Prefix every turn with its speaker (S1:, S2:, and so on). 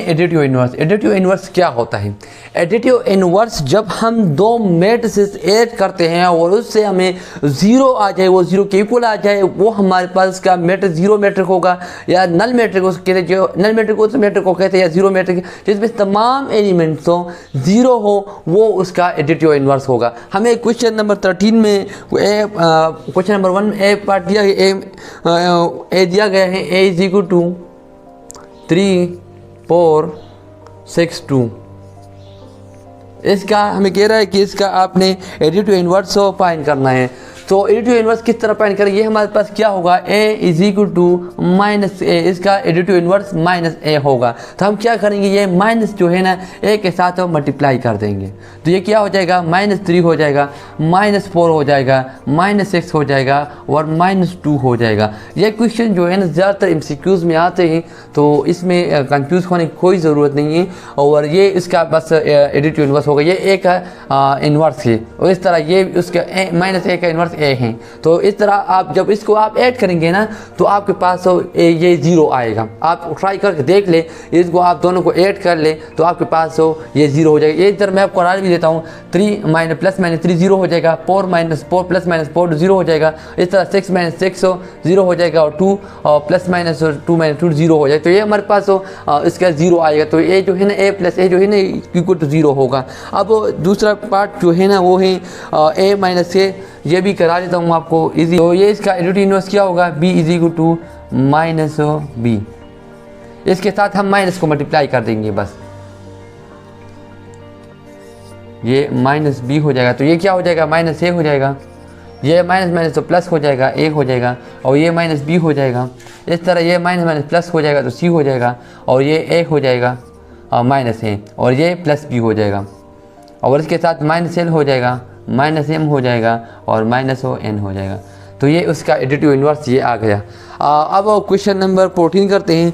S1: Additive inverse. Additive inverse क्या होता है? एडिटिव इन्वर्स जब हम दो मैट्रिसेस ऐड करते हैं और उससे हमें ज़ीरो आ जाए, वो ज़ीरो के इक्वल आ जाए, वो हमारे पास का मैट्रिक ज़ीरो मैट्रिक होगा या नल मैट्रिक को कहते हैं। जो नल मैट्रिक उस मैट्रिक को कहते हैं या ज़ीरो मैट्रिक जिसमें तमाम एलिमेंट्स हो, ज़ीरो हो, वो उसका एडिटिव इन्वर्स होगा। हमें क्वेश्चन नंबर 13 में क्वेश्चन नंबर 1 ए पार्ट दिया ए दिया गया है ए इज इक्वल टू 3 4 6 2। इसका हमें कह रहा है कि इसका आपने एडिटिव इन्वर्स फाइंड करना है। तो एडिटिव इन्वर्स किस तरह फाइंड करें? ये हमारे पास क्या होगा, ए इज इक्वल टू माइनस ए, इसका एडिटिव इन्वर्स माइनस ए होगा। तो हम क्या करेंगे, ये माइनस जो है ना ए के साथ हम मल्टीप्लाई कर देंगे। तो ये क्या हो जाएगा, -3 हो जाएगा, -4 हो जाएगा, -6 हो जाएगा और -2 हो जाएगा। ये क्वेश्चन जो है ना ज़्यादातर MCQs में आते हैं, तो इसमें कंफ्यूज होने की कोई ज़रूरत नहीं है। और ये इसका बस एडिटिव इन्वर्स होगा, ये ए का इन्वर्स है और इस तरह ये उसका -a का इन्वर्स ए हैं। तो इस तरह आप जब इसको आप ऐड करेंगे ना तो आपके पास ये 0 आएगा। आप ट्राई करके देख ले, इसको आप दोनों को ऐड कर ले तो आपके पास ये 0 हो जाएगा। ये इधर मैं आपको करार भी देता हूँ, 3 +-3 0 हो जाएगा, 4 -4 +-4 0 हो जाएगा। इस तरह 6 -6 0 हो जाएगा और 2 +-2 -2 0 हो जाएगा। तो ये हमारे पास इसका 0 आएगा। तो ये जो है ना a + a जो है ना इक्वल टू 0 होगा। अब दूसरा पार्ट जो है ना वो है a - a, ये भी करा देता हूँ आपको इजी। तो ये इसका एडिटिव इन्वर्स क्या होगा, b is equal to -b। इसके साथ हम माइनस को मल्टीप्लाई कर देंगे बस, ये -b हो जाएगा। तो ये क्या हो जाएगा, -a हो जाएगा। ये माइनस तो प्लस हो जाएगा, a हो जाएगा और ये -b हो जाएगा। इस तरह ये माइनस प्लस हो जाएगा तो c हो जाएगा और ये a हो जाएगा -a और ये +b हो जाएगा और इसके साथ -l हो जाएगा, -m हो जाएगा और -n हो जाएगा। तो ये उसका एडिटिव इन्वर्स ये आ गया। अब क्वेश्चन नंबर 14 करते हैं।